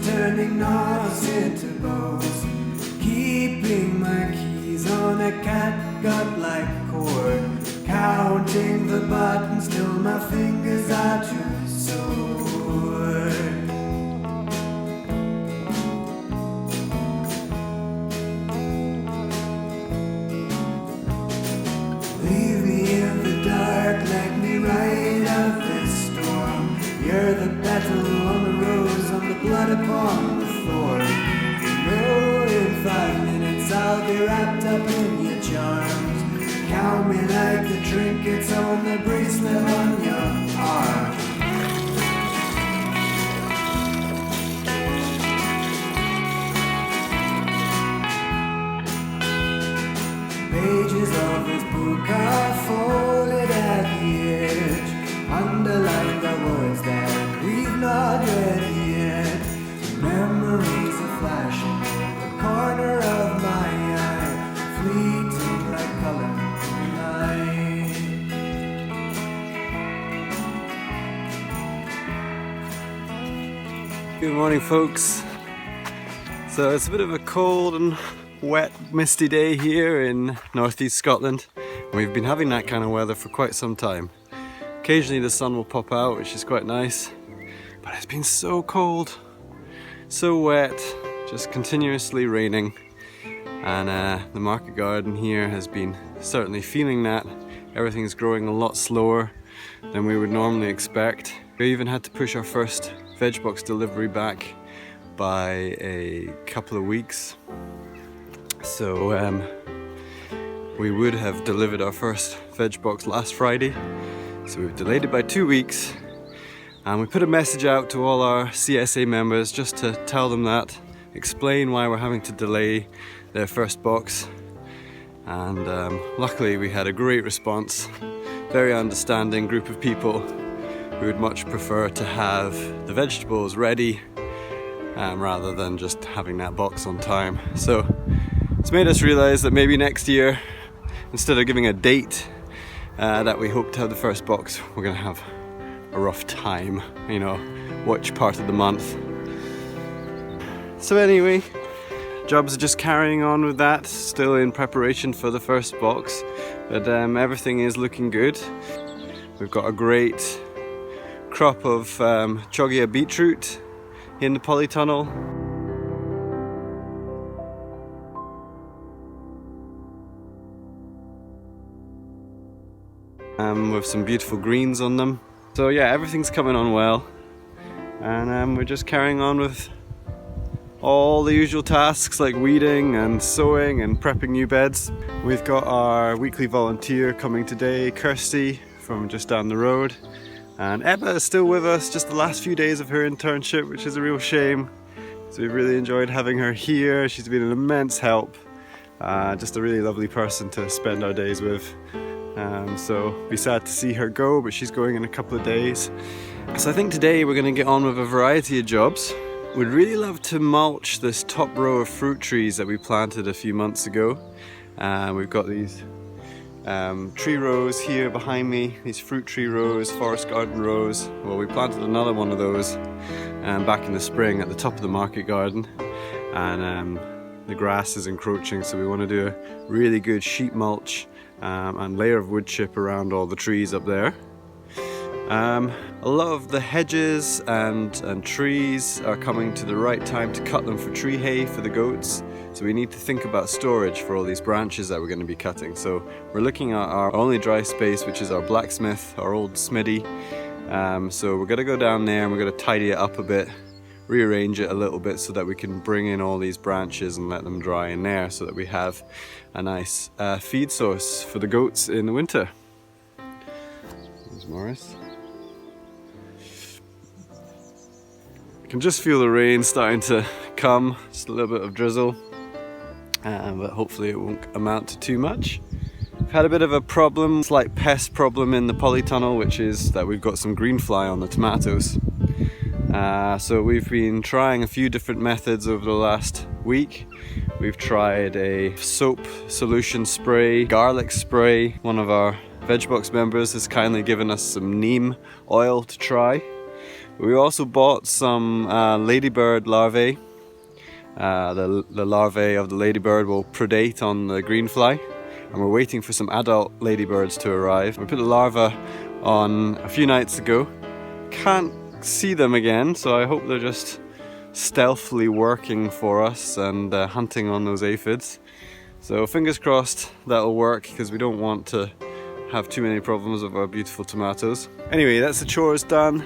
Turning knobs into bows, keeping my keys on a catgut-like cord, counting the buttons till my fingers are too sore. Leave me in the dark, let me ride out this storm. You're the battle on the rose, on the blood upon the thorn. You know in 5 minutes I'll be wrapped up in your charms. Count me like the trinkets on the bracelet on your arm. Pages of this book are folded at the edge, underline the words that we've not read yet. Memories are flashing in the corner of my eye, fleeting like color tonight. Good morning, folks. So it's a bit of a cold and wet, misty day here in northeast Scotland. We've been having that kind of weather for quite some time. Occasionally the sun will pop out, which is quite nice, but it's been so cold, so wet, just continuously raining, and the market garden here has been certainly feeling that. Everything's growing a lot slower than we would normally expect. We even had to push our first veg box delivery back by a couple of weeks. So we would have delivered our first veg box last Friday, so we've delayed it by 2 weeks, and we put a message out to all our CSA members just to tell them that, explain why we're having to delay their first box, and luckily we had a great response. Very understanding group of people who would much prefer to have the vegetables ready rather than just having that box on time. So it's made us realize that maybe next year, instead of giving a date that we hope to have the first box, we're gonna have a rough time, you know, which part of the month. So anyway, jobs are just carrying on with that, still in preparation for the first box, but everything is looking good. We've got a great crop of Chogia beetroot in the polytunnel. With some beautiful greens on them. So yeah, everything's coming on well, and we're just carrying on with all the usual tasks like weeding and sowing and prepping new beds. We've got our weekly volunteer coming today, Kirsty, from just down the road, and Ebba is still with us, just the last few days of her internship, which is a real shame. So we've really enjoyed having her here. She's been an immense help, just a really lovely person to spend our days with. So be sad to see her go, but she's going in a couple of days. So I think today we're going to get on with a variety of jobs. We'd really love to mulch this top row of fruit trees that we planted a few months ago. We've got these tree rows here behind me, these fruit tree rows, forest garden rows. Well, we planted another one of those back in the spring at the top of the market garden, and the grass is encroaching, so we want to do a really good sheet mulch and layer of wood chip around all the trees up there. A lot of the hedges and trees are coming to the right time to cut them for tree hay for the goats, so we need to think about storage for all these branches that we're going to be cutting. So we're looking at our only dry space, which is our blacksmith, our old smithy. So we're going to go down there and we're going to tidy it up a bit, rearrange it a little bit so that we can bring in all these branches and let them dry in there, so that we have a nice feed source for the goats in the winter. There's Morris. I can just feel the rain starting to come, just a little bit of drizzle, but hopefully it won't amount to too much. We've had a bit of a problem, slight pest problem in the polytunnel, which is that we've got some green fly on the tomatoes. So we've been trying a few different methods over the last week. We've tried a soap solution spray, garlic spray. One of our VegBox members has kindly given us some neem oil to try. We also bought some ladybird larvae. The larvae of the ladybird will predate on the green fly, and we're waiting for some adult ladybirds to arrive. We put the larvae on a few nights ago. Can't see them again, so I hope they're just stealthily working for us and hunting on those aphids. So fingers crossed that'll work, because we don't want to have too many problems with our beautiful tomatoes. Anyway, that's the chores done.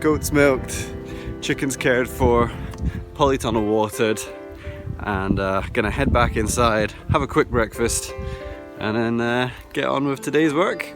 Goats milked, chickens cared for, polytunnel watered, and gonna head back inside, have a quick breakfast, and then get on with today's work.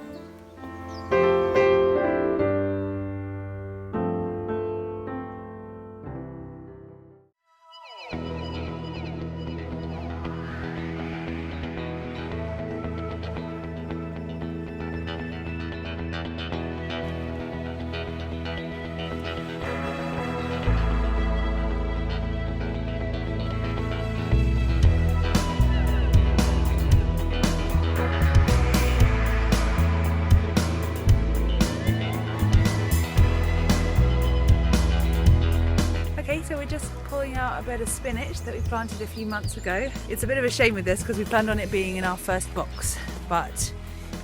So we're just pulling out a bed of spinach that we planted a few months ago. It's a bit of a shame with this because we planned on it being in our first box, but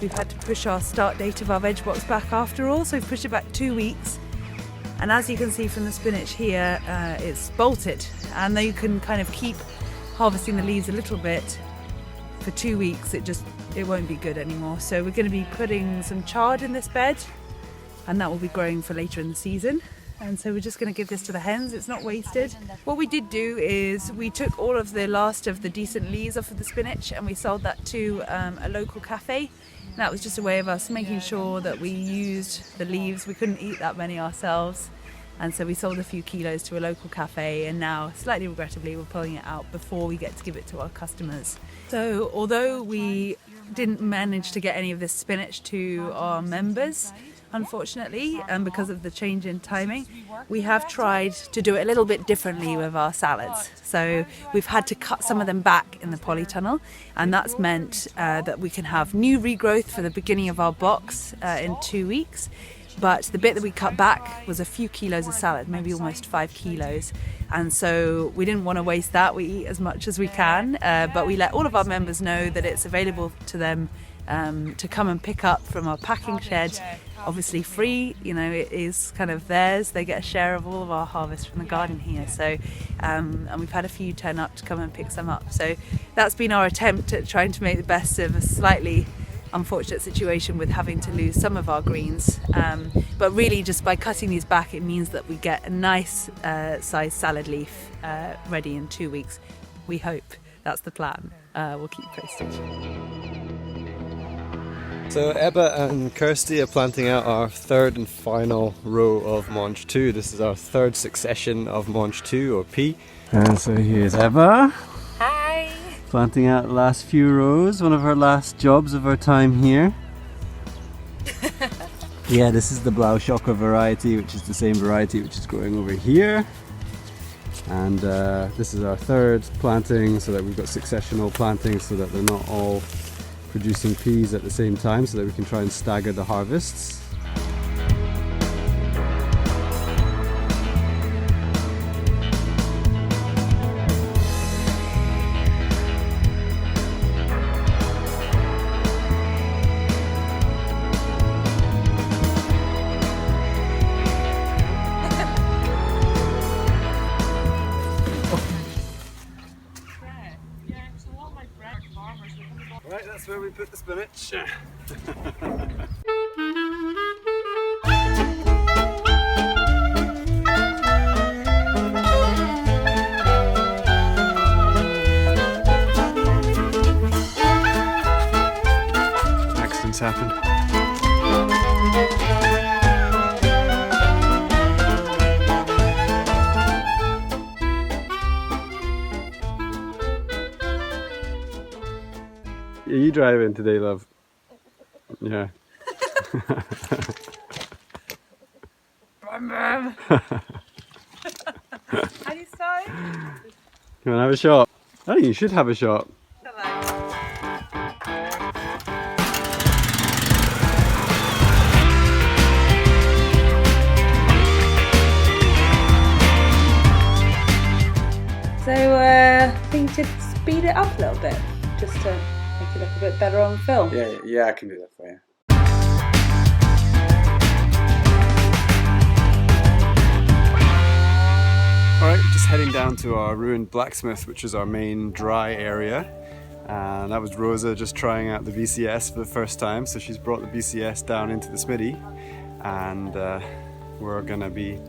we've had to push our start date of our veg box back after all, so we've pushed it back 2 weeks. And as you can see from the spinach here, it's bolted, and though you can kind of keep harvesting the leaves a little bit, for 2 weeks it won't be good anymore. So we're going to be putting some chard in this bed, and that will be growing for later in the season. And so we're just going to give this to the hens. It's not wasted. What we did do is we took all of the last of the decent leaves off of the spinach and we sold that to a local cafe. And that was just a way of us making sure that we used the leaves. We couldn't eat that many ourselves, and so we sold a few kilos to a local cafe, and now, slightly regrettably, we're pulling it out before we get to give it to our customers. So although we didn't manage to get any of this spinach to our members, unfortunately, and because of the change in timing, we have tried to do it a little bit differently with our salads. So we've had to cut some of them back in the polytunnel, and that's meant that we can have new regrowth for the beginning of our box in 2 weeks. But the bit that we cut back was a few kilos of salad, maybe almost 5 kilos. And so we didn't want to waste that. We eat as much as we can, but we let all of our members know that it's available to them to come and pick up from our packing shed, obviously free. You know, it is kind of theirs. They get a share of all of our harvest from the garden here. So and we've had a few turn up to come and pick some up. So that's been our attempt at trying to make the best of a slightly unfortunate situation with having to lose some of our greens, but really just by cutting these back, it means that we get a nice sized salad leaf ready in 2 weeks. We hope. That's the plan. We'll keep you posted. So Ebba and Kirsty are planting out our third and final row of Monch 2. This is our third succession of Monch 2, or P. And so here's Ebba. Hi! Planting out the last few rows, one of her last jobs of her time here. Yeah, this is the Blauschocker variety, which is the same variety which is growing over here. And this is our third planting, so that we've got successional plantings so that they're not all producing peas at the same time, so that we can try and stagger the harvests. Right, that's where we put the spinach. Accidents happen. driving today, love? Yeah. Are you starting? You want to have a shot? I think you should have a shot. So I think you should speed it up a little bit, just to make it look a bit better on film. Yeah, I can do that for you. Alright, just heading down to our ruined blacksmith, which is our main dry area. And that was Rosa just trying out the VCS for the first time, so she's brought the VCS down into the smithy, and we're gonna be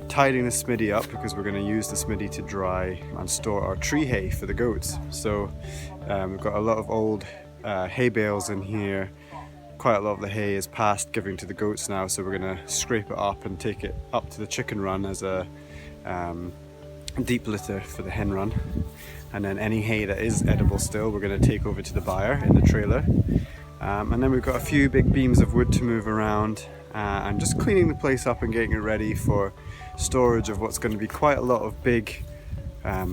tidying the smithy up because we're going to use the smithy to dry and store our tree hay for the goats. So we've got a lot of old hay bales in here. Quite a lot of the hay is past giving to the goats now, so we're going to scrape it up and take it up to the chicken run as a deep litter for the hen run. And then any hay that is edible still we're going to take over to the buyer in the trailer. And then we've got a few big beams of wood to move around, and just cleaning the place up and getting it ready for storage of what's going to be quite a lot of big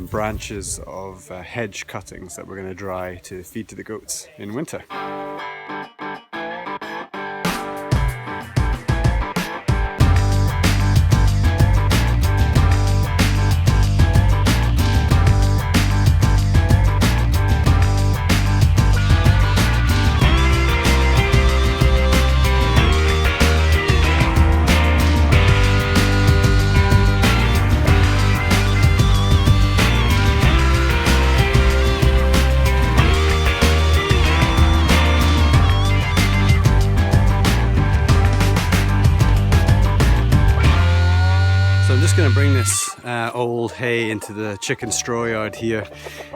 branches of hedge cuttings that we're going to dry to feed to the goats in winter. Going to bring this old hay into the chicken straw yard here.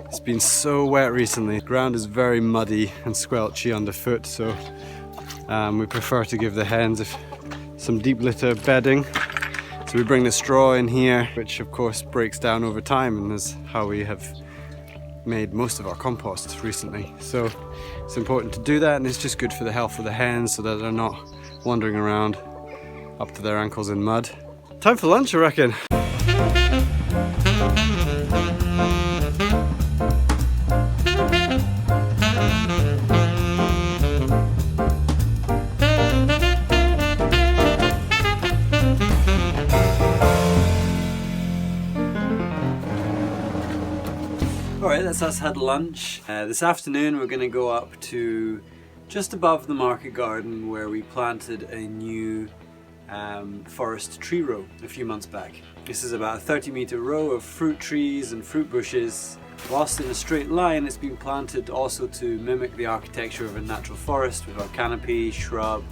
It's been so wet recently. The ground is very muddy and squelchy underfoot, so we prefer to give the hens some deep litter bedding. So we bring the straw in here, which of course breaks down over time, and is how we have made most of our compost recently. So it's important to do that, and it's just good for the health of the hens so that they're not wandering around up to their ankles in mud. Time for lunch, I reckon. Alright, that's us had lunch. This afternoon we're going to go up to just above the market garden where we planted a new forest tree row a few months back. This is about a 30-meter row of fruit trees and fruit bushes. Whilst in a straight line, it's been planted also to mimic the architecture of a natural forest with our canopy, shrub,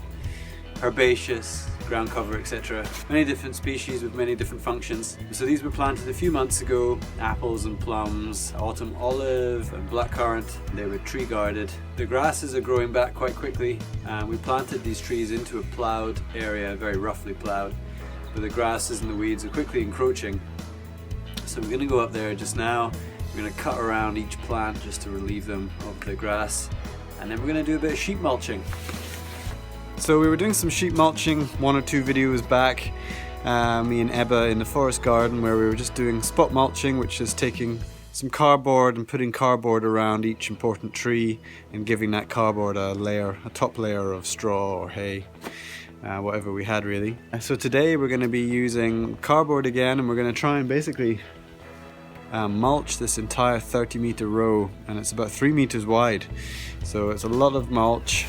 herbaceous, ground cover, etc. Many different species with many different functions. So these were planted a few months ago. Apples and plums, autumn olive and blackcurrant. They were tree guarded. The grasses are growing back quite quickly, and we planted these trees into a ploughed area, very roughly ploughed, but the grasses and the weeds are quickly encroaching. So we're going to go up there just now. We're going to cut around each plant just to relieve them of the grass, and then we're going to do a bit of sheep mulching. So we were doing some sheep mulching 1 or 2 videos back, me and Ebba in the forest garden, where we were just doing spot mulching, which is taking some cardboard and putting cardboard around each important tree and giving that cardboard a top layer of straw or hay, whatever we had really. So today we're going to be using cardboard again, and we're going to try and basically mulch this entire 30-meter row, and it's about 3 meters wide, so it's a lot of mulch.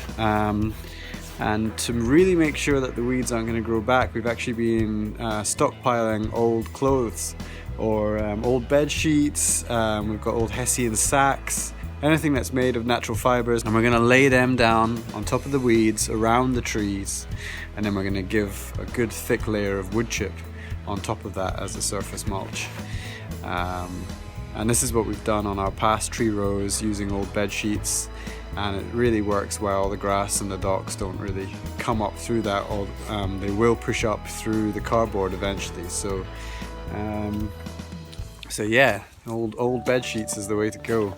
And to really make sure that the weeds aren't going to grow back, we've actually been stockpiling old clothes or old bed sheets. We've got old hessian sacks, anything that's made of natural fibers, and we're going to lay them down on top of the weeds around the trees, and then we're going to give a good thick layer of wood chip on top of that as a surface mulch. And this is what we've done on our past tree rows using old bed sheets, and it really works well. The grass and the docks don't really come up through that, or they will push up through the cardboard eventually. So yeah, old bed sheets is the way to go.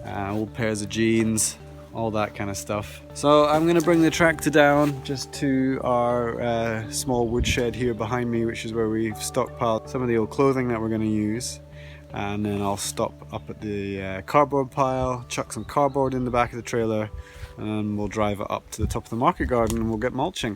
Old pairs of jeans, all that kind of stuff. So I'm gonna bring the tractor down just to our small woodshed here behind me, which is where we've stockpiled some of the old clothing that we're gonna use. And then I'll stop up at the cardboard pile, chuck some cardboard in the back of the trailer, and then we'll drive it up to the top of the market garden and we'll get mulching.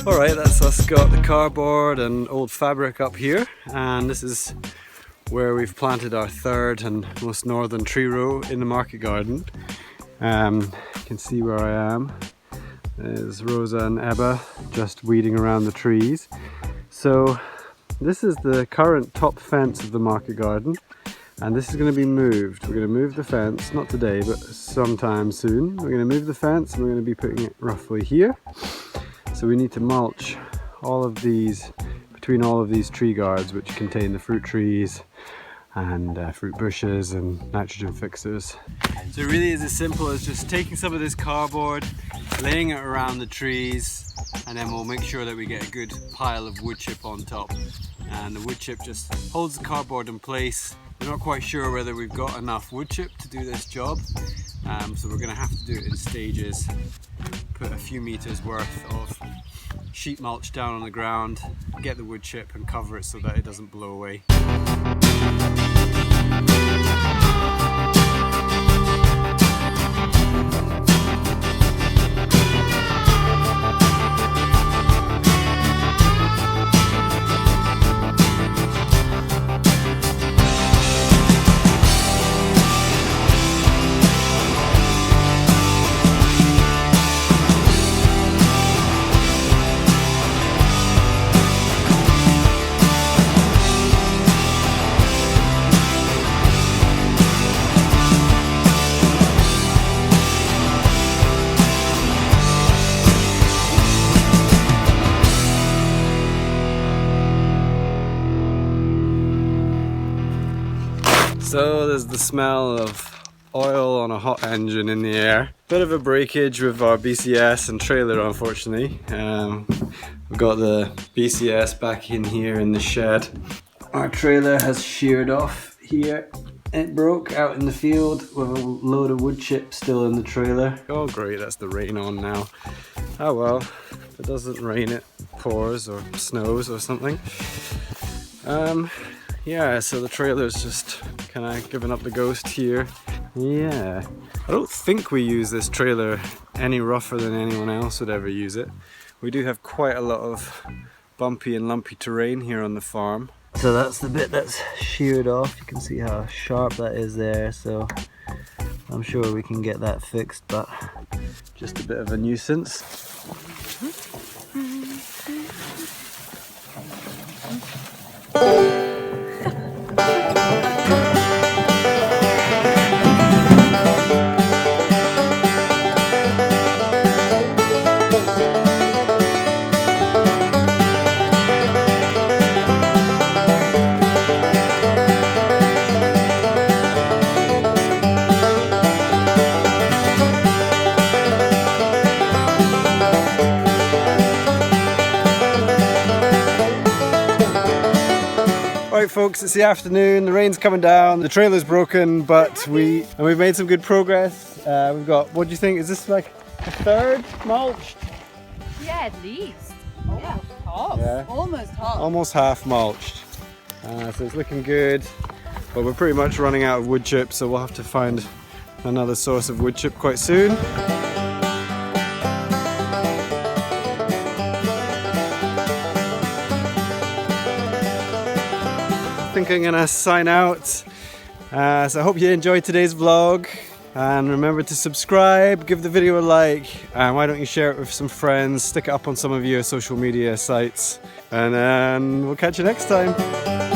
Alright, that's us got the cardboard and old fabric up here, and this is where we've planted our third and most northern tree row in the market garden. You can see where I am. There's Rosa and Ebba just weeding around the trees. So this is the current top fence of the market garden, and this is going to be moved. We're going to move the fence, not today but sometime soon. We're going to move the fence and we're going to be putting it roughly here. So we need to mulch all of these, between all of these tree guards, which contain the fruit trees and fruit bushes and nitrogen fixers. So it really is as simple as just taking some of this cardboard, laying it around the trees, and then we'll make sure that we get a good pile of wood chip on top. And the wood chip just holds the cardboard in place. We're not quite sure whether we've got enough wood chip to do this job, so we're going to have to do it in stages. Put a few meters worth of sheet mulch down on the ground, get the wood chip and cover it so that it doesn't blow away. So there's the smell of oil on a hot engine in the air. Bit of a breakage with our BCS and trailer, unfortunately. We've got the BCS back in here in the shed. Our trailer has sheared off here. It broke out in the field with a load of wood chips still in the trailer. Oh great, that's the rain on now. Oh well, if it doesn't rain it pours or snows or something. Yeah, so the trailer's just kind of giving up the ghost here. Yeah, I don't think we use this trailer any rougher than anyone else would ever use it. We do have quite a lot of bumpy and lumpy terrain here on the farm. So that's the bit that's sheared off. You can see how sharp that is there, so I'm sure we can get that fixed, but just a bit of a nuisance. Right folks, it's the afternoon, the rain's coming down, the trailer's broken, but we've made some good progress. We've got, what do you think, is this like a third mulched? Yeah, at least. Yeah, half. Yeah. Almost half. Almost half mulched. So it's looking good, but we're pretty much running out of wood chip, so we'll have to find another source of wood chip quite soon. I think I'm gonna sign out So I hope you enjoyed today's vlog, and remember to subscribe, give the video a like, and why don't you share it with some friends, stick it up on some of your social media sites, and then we'll catch you next time.